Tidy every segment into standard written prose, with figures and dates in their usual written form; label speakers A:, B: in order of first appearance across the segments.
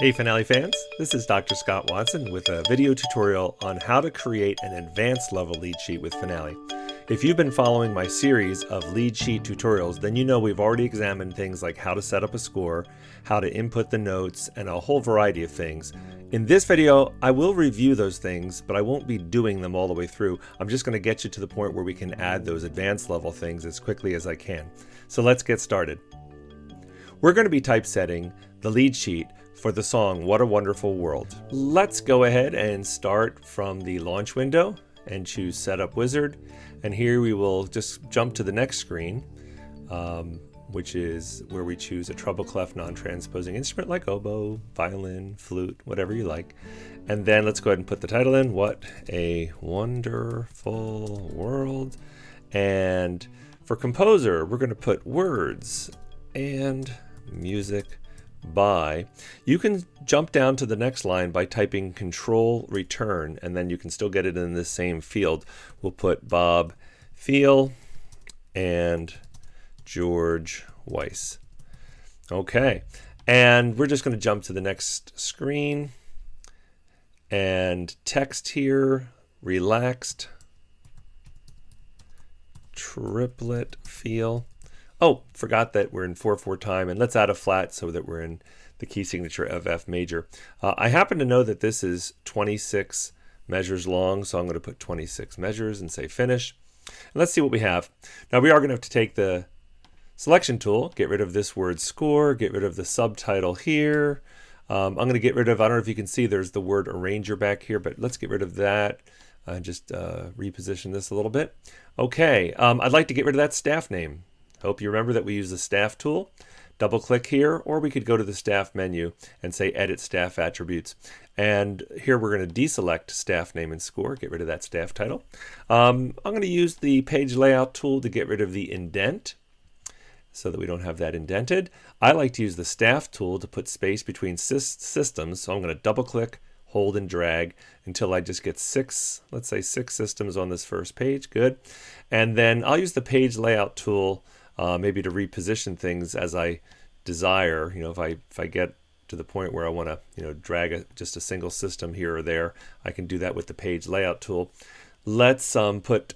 A: Hey Finale fans, this is Dr. Scott Watson with a video tutorial on how to create an advanced level lead sheet with Finale. If you've been following my series of lead sheet tutorials, then you know we've already examined things like how to set up a score, how to input the notes, and a whole variety of things. In this video, I will review those things, but I won't be doing them all the way through. I'm just going to get you to the point where we can add those advanced level things as quickly as I can. So let's get started. We're going to be typesetting the lead sheet for the song What a Wonderful World. Let's go ahead and start from the launch window and choose Setup Wizard. And here we will just jump to the next screen, which is where we choose a treble clef non-transposing instrument like oboe, violin, flute, whatever you like. And then let's go ahead and put the title in, What a Wonderful World. And for composer, we're going to put words and music by. You can jump down to the next line by typing Control Return, and then you can still get it in this same field. We'll put Bob Thiele and George Weiss. Okay, and we're just going to jump to the next screen and text here, relaxed, triplet feel. Oh, forgot that we're in 4/4 time, and let's add a flat so that we're in the key signature of F major. I happen to know that this is 26 measures long, so I'm going to put 26 measures and say finish. And let's see what we have. Now we are going to have to take the selection tool, get rid of this word score, get rid of the subtitle here. I'm going to get rid of, I don't know if you can see, there's the word arranger back here, but let's get rid of that. Just reposition this a little bit. Okay, I'd like to get rid of that staff name. Hope you remember that we use the staff tool. Double click here, or we could go to the staff menu and say edit staff attributes. And here we're going to deselect staff name and score, get rid of that staff title. I'm going to use the page layout tool to get rid of the indent so that we don't have that indented. I like to use the staff tool to put space between systems. So I'm going to double click, hold and drag until I just get let's say six systems on this first page. Good. And then I'll use the page layout tool maybe to reposition things as I desire. If I get to the point where I want to drag just a single system here or there, I can do that with the page layout tool. Let's put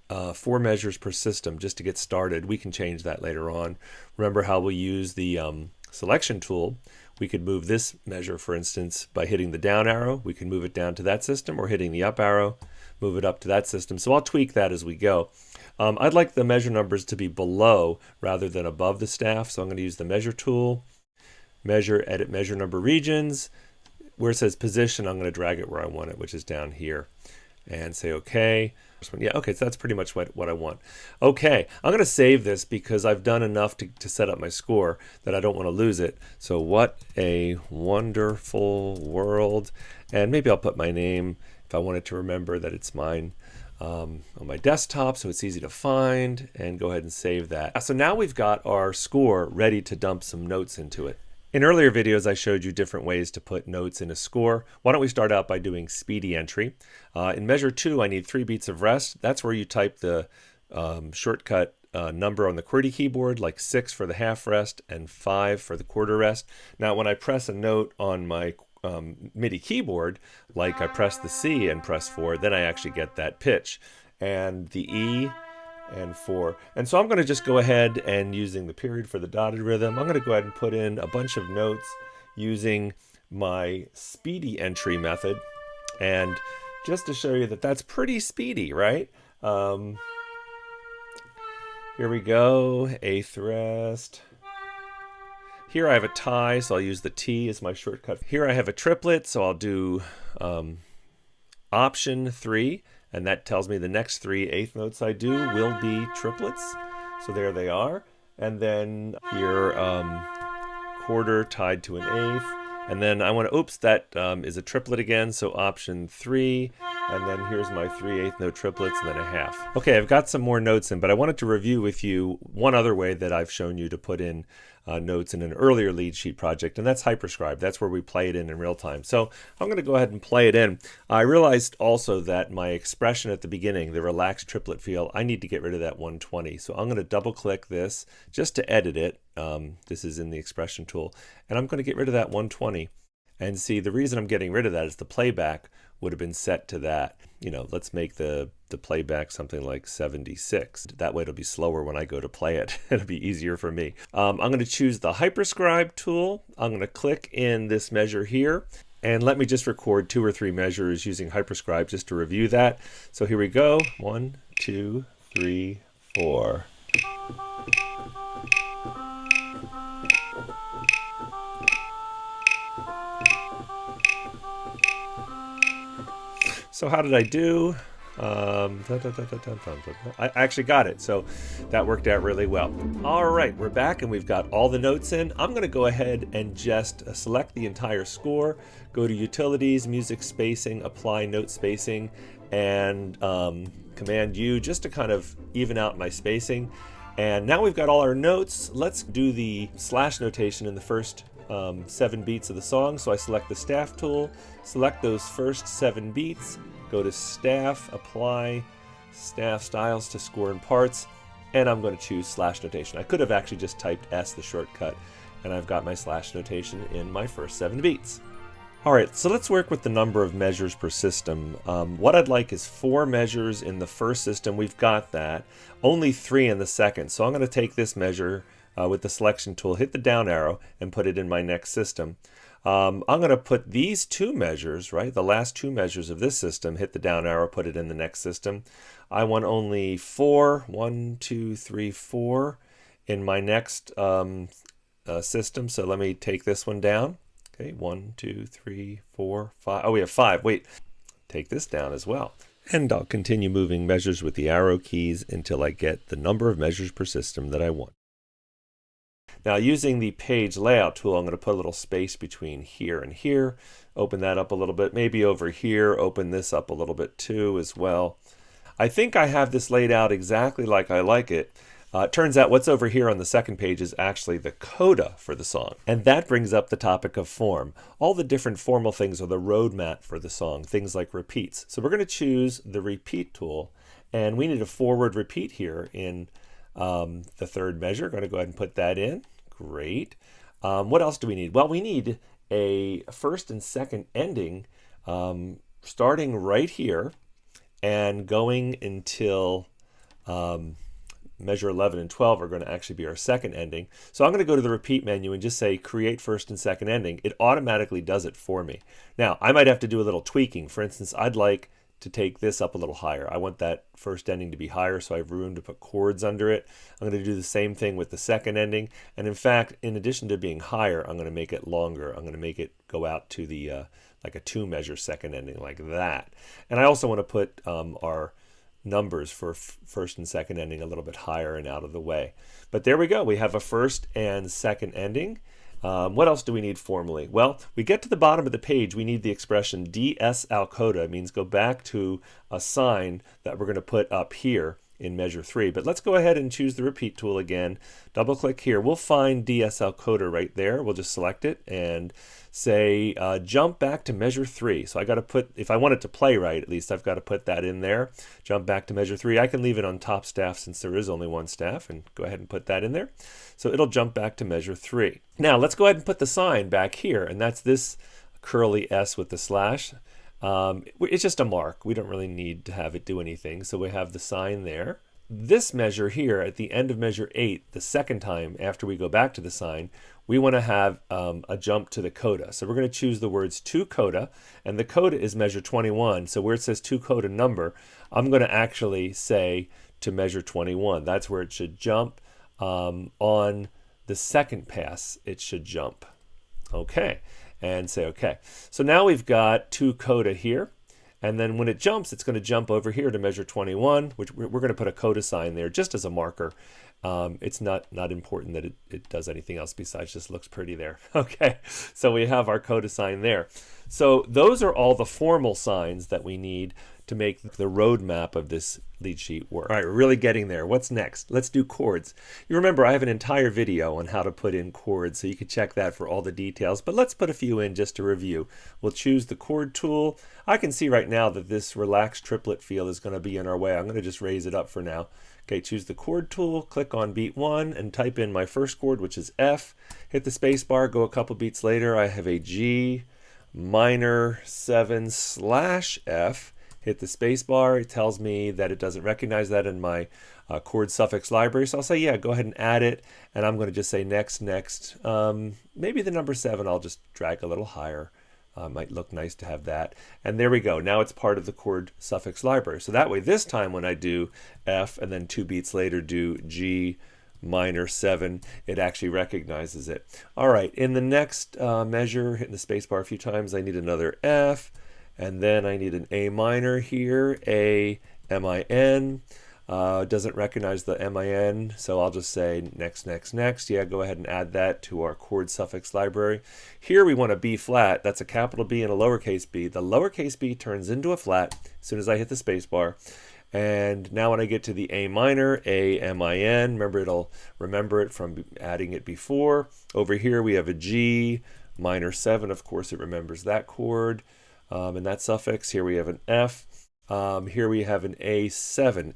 A: 4 measures per system just to get started. We can change that later on. Remember how we use the selection tool. We could move this measure, for instance, by hitting the down arrow. We can move it down to that system, or hitting the up arrow, move it up to that system. So I'll tweak that as we go. I'd like the measure numbers to be below rather than above the staff, so I'm going to use the measure tool, measure, edit measure number regions. Where it says position, I'm going to drag it where I want it, which is down here, and say OK. Yeah, okay, so that's pretty much what I want. Okay, I'm going to save this because I've done enough to set up my score that I don't want to lose it. So What a Wonderful World. And maybe I'll put my name if I wanted to remember that it's mine on my desktop so it's easy to find, and go ahead and save that. So now we've got our score ready to dump some notes into it. In earlier videos, I showed you different ways to put notes in a score. Why don't we start out by doing speedy entry. In measure 2, I need 3 beats of rest. That's where you type the shortcut number on the QWERTY keyboard, like 6 for the half rest and 5 for the quarter rest. Now, when I press a note on my MIDI keyboard, like I press the C and press 4, then I actually get that pitch. And the E and 4. And so I'm going to just go ahead and, using the period for the dotted rhythm, I'm going to go ahead and put in a bunch of notes using my speedy entry method. And just to show you that that's pretty speedy, right? Here we go, eighth rest. Here I have a tie, so I'll use the T as my shortcut. Here I have a triplet, so I'll do option 3. And that tells me the next 3 eighth notes I do will be triplets. So there they are. And then here, quarter tied to an eighth. And then I want to, oops, that is a triplet again. So option 3, and then here's my 3/8 note triplets and then a half. Okay, I've got some more notes in, but I wanted to review with you one other way that I've shown you to put in notes in an earlier lead sheet project, and that's hyperscribe. That's where we play it in real time. So I'm going to go ahead and play it in. I realized also that my expression at the beginning, the relaxed triplet feel, I need to get rid of that 120. So I'm going to double click this just to edit it. This is in the expression tool, and I'm going to get rid of that 120. And see, the reason I'm getting rid of that is the playback would have been set to that. You know, let's make the playback something like 76. That way it'll be slower when I go to play it. It'll be easier for me. I'm going to choose the hyperscribe tool. I'm going to click in this measure here. And let me just record 2 or 3 measures using hyperscribe just to review that. So here we go. 1, 2, 3, 4. So how did I do? I actually got it, so that worked out really well. All right, we're back and we've got all the notes in. I'm going to go ahead and just select the entire score, go to Utilities, Music Spacing, Apply Note Spacing, and Command U just to kind of even out my spacing. And now we've got all our notes. Let's do the slash notation in the first 7 beats of the song. So I select the staff tool, select those first 7 beats, go to staff, apply staff styles to score and parts, and I'm going to choose slash notation. I could have actually just typed S, the shortcut, and I've got my slash notation in my first 7 beats. All right, so let's work with the number of measures per system. What I'd like is 4 measures in the first system. We've got that. Only 3 in the second. So I'm going to take this measure with the selection tool, hit the down arrow, and put it in my next system. I'm going to put these 2 measures, right, the last 2 measures of this system, hit the down arrow, put it in the next system. I want only 4, 1, 2, 3, 4 in my next system. So let me take this one down. Okay, 1, 2, 3, 4, 5. Oh, we have 5. Wait, take this down as well. And I'll continue moving measures with the arrow keys until I get the number of measures per system that I want. Now, using the page layout tool, I'm going to put a little space between here and here. Open that up a little bit. Maybe over here, open this up a little bit too as well. I think I have this laid out exactly like I like it. It turns out what's over here on the second page is actually the coda for the song. And that brings up the topic of form. All the different formal things are the roadmap for the song, things like repeats. So we're going to choose the repeat tool, and we need a forward repeat here in the third measure. Going to go ahead and put that in. Great. What else do we need? Well, we need a first and second ending starting right here and going until measure 11 and 12 are going to actually be our second ending. So I'm going to go to the repeat menu and just say create first and second ending. It automatically does it for me. Now, I might have to do a little tweaking. For instance, I'd like to take this up a little higher. I want that first ending to be higher, so I have room to put chords under it. I'm going to do the same thing with the second ending. And in fact, in addition to being higher, I'm going to make it longer. I'm going to make it go out to the like a 2 measure second ending like that. And I also want to put our numbers for first and second ending a little bit higher and out of the way. But there we go. We have a first and second ending. What else do we need formally? Well, we get to the bottom of the page, we need the expression ds al coda. It means go back to a sign that we're going to put up here in measure 3. But let's go ahead and choose the repeat tool again. Double click here. We'll find ds al coda right there. We'll just select it and say jump back to measure 3. So I got to put, if I want it to play right, at least I've got to put that in there. Jump back to measure 3. I can leave it on top staff since there is only one staff, and go ahead and put that in there. So it'll jump back to measure 3. Now let's go ahead and put the sign back here, and that's this curly S with the slash. It's just a mark. We don't really need to have it do anything. So we have the sign there. This measure here at the end of measure 8, the second time after we go back to the sign, we want to have a jump to the coda. So we're going to choose the words to coda, and the coda is measure 21. So where it says to coda number, I'm going to actually say to measure 21. That's where it should jump. On the second pass, it should jump. Okay. And say okay. So now we've got to coda here, and then when it jumps, it's going to jump over here to measure 21, which we're going to put a coda sign there just as a marker. It's not important that it does anything else besides just looks pretty there. Okay, so we have our coda sign there. So those are all the formal signs that we need to make the roadmap of this lead sheet work. All right, we're really getting there. What's next? Let's do chords. You remember I have an entire video on how to put in chords, so you can check that for all the details, but let's put a few in just to review. We'll choose the chord tool. I can see right now that this relaxed triplet feel is going to be in our way. I'm going to just raise it up for now. Okay, choose the chord tool, click on beat 1, and type in my first chord, which is F. Hit the space bar, go a couple beats later. I have a G minor 7/F. Hit the space bar. It tells me that it doesn't recognize that in my chord suffix library. So I'll say, yeah, go ahead and add it. And I'm going to just say next, next. Maybe the number 7 I'll just drag a little higher. Might look nice to have that. And there we go. Now it's part of the chord suffix library. So that way, this time when I do F and then 2 beats later do G minor 7, it actually recognizes it. All right, in the next measure, hitting the space bar a few times, I need another F, and then I need an A minor here, A, M-I-N. Doesn't recognize the M-I-N, so I'll just say next, next, next. Yeah, go ahead and add that to our chord suffix library. Here we want a B flat. That's a capital B and a lowercase b. The lowercase b turns into a flat as soon as I hit the space bar. And now when I get to the A minor, A, M-I-N, remember it'll remember it from adding it before. Over here we have a G minor 7. Of course it remembers that chord and that suffix. Here we have an F. Here we have an A7,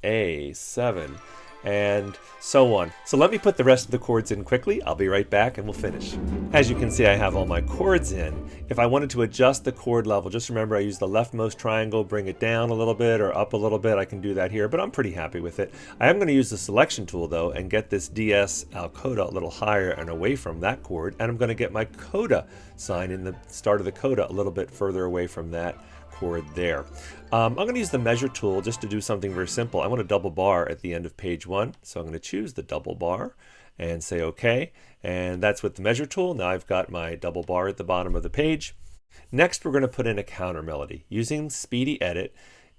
A: and so on. So let me put the rest of the chords in quickly. I'll be right back and we'll finish. As you can see, I have all my chords in. If I wanted to adjust the chord level, just remember I use the leftmost triangle, bring it down a little bit or up a little bit. I can do that here, but I'm pretty happy with it. I am going to use the selection tool though and get this DS al coda a little higher and away from that chord, and I'm going to get my coda sign in the start of the coda a little bit further away from that chord there. I'm going to use the measure tool just to do something very simple. I want a double bar at the end of page 1, so I'm going to choose the double bar and say OK, and that's with the measure tool. Now I've got my double bar at the bottom of the page. Next we're going to put in a counter melody. Using Speedy Edit,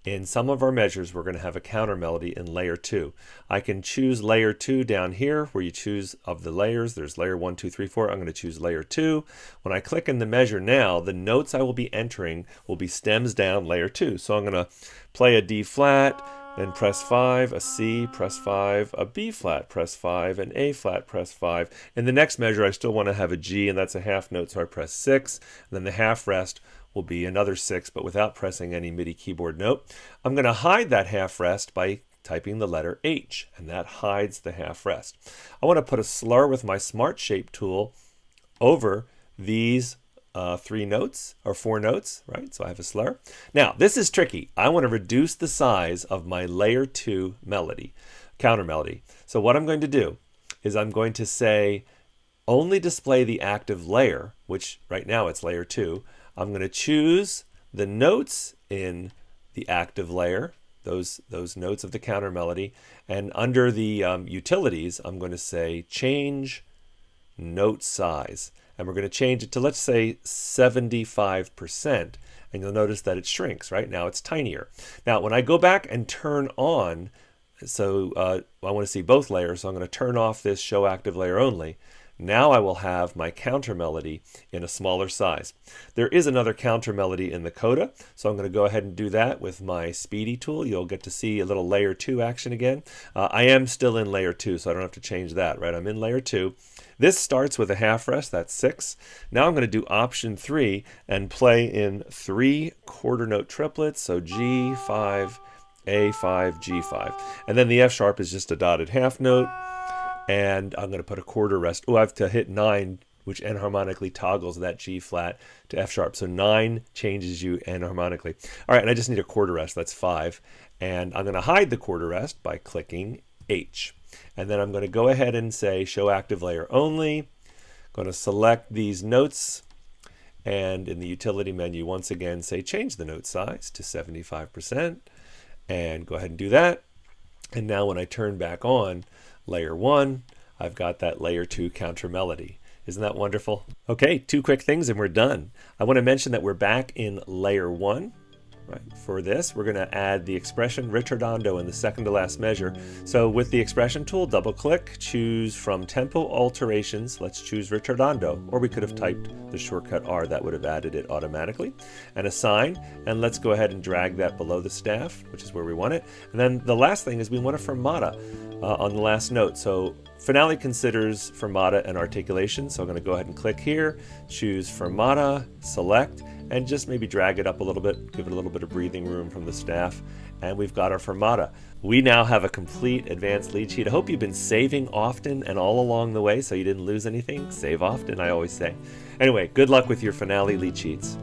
A: in some of our measures we're going to have a counter melody in layer 2. I can choose layer 2 down here where you choose of the layers. There's layer 1, 2, 3, 4. I'm going to choose layer 2. When I click in the measure now, the notes I will be entering will be stems down layer 2. So I'm going to play a D flat, then press 5, a C, press 5, a B flat, press 5, an A flat, press 5. In the next measure I still want to have a G, and that's a half note, so I press 6. And then the half rest will be another 6, but without pressing any MIDI keyboard note. I'm going to hide that half rest by typing the letter H, and that hides the half rest. I want to put a slur with my Smart Shape tool over these 3 notes or 4 notes, right? So I have a slur. Now this is tricky. I want to reduce the size of my layer 2 melody, counter melody. So what I'm going to do is I'm going to say only display the active layer, which right now it's layer 2. I'm going to choose the notes in the active layer, those notes of the counter melody, and under the utilities, I'm going to say change note size. And we're going to change it to, let's say, 75%. And you'll notice that it shrinks, right? Now it's tinier. Now, when I go back and turn on, so I want to see both layers, so I'm going to turn off this show active layer only. Now I will have my counter melody in a smaller size. There is another counter melody in the coda, so I'm going to go ahead and do that with my Speedy tool. You'll get to see a little layer 2 action again. I am still in layer 2, so I don't have to change that, right? I'm in layer 2. This starts with a half rest, that's 6. Now I'm going to do option 3 and play in 3 quarter note triplets, so G, 5, A5, G5. And then the F sharp is just a dotted half note. And I'm going to put a quarter rest. Oh, I have to hit 9, which enharmonically toggles that G flat to F sharp. So 9 changes you enharmonically. All right, and I just need a quarter rest. That's 5. And I'm going to hide the quarter rest by clicking H. And then I'm going to go ahead and say show active layer only. I'm going to select these notes. And in the utility menu, once again, say change the note size to 75%. And go ahead and do that. And now when I turn back on layer 1, I've got that layer 2 counter melody. Isn't that wonderful? Okay, 2 quick things and we're done. I want to mention that we're back in layer 1. Right. For this, we're going to add the expression ritardando in the second to last measure. So with the expression tool, double click, choose from tempo alterations. Let's choose ritardando, or we could have typed the shortcut R, that would have added it automatically. And assign, and let's go ahead and drag that below the staff, which is where we want it. And then the last thing is we want a fermata on the last note. So Finale considers fermata and articulation. So I'm going to go ahead and click here, choose fermata, select, and just maybe drag it up a little bit, give it a little bit of breathing room from the staff, and we've got our fermata. We now have a complete advanced lead sheet. I hope you've been saving often and all along the way so you didn't lose anything. Save often, I always say. Anyway, good luck with your Finale lead sheets.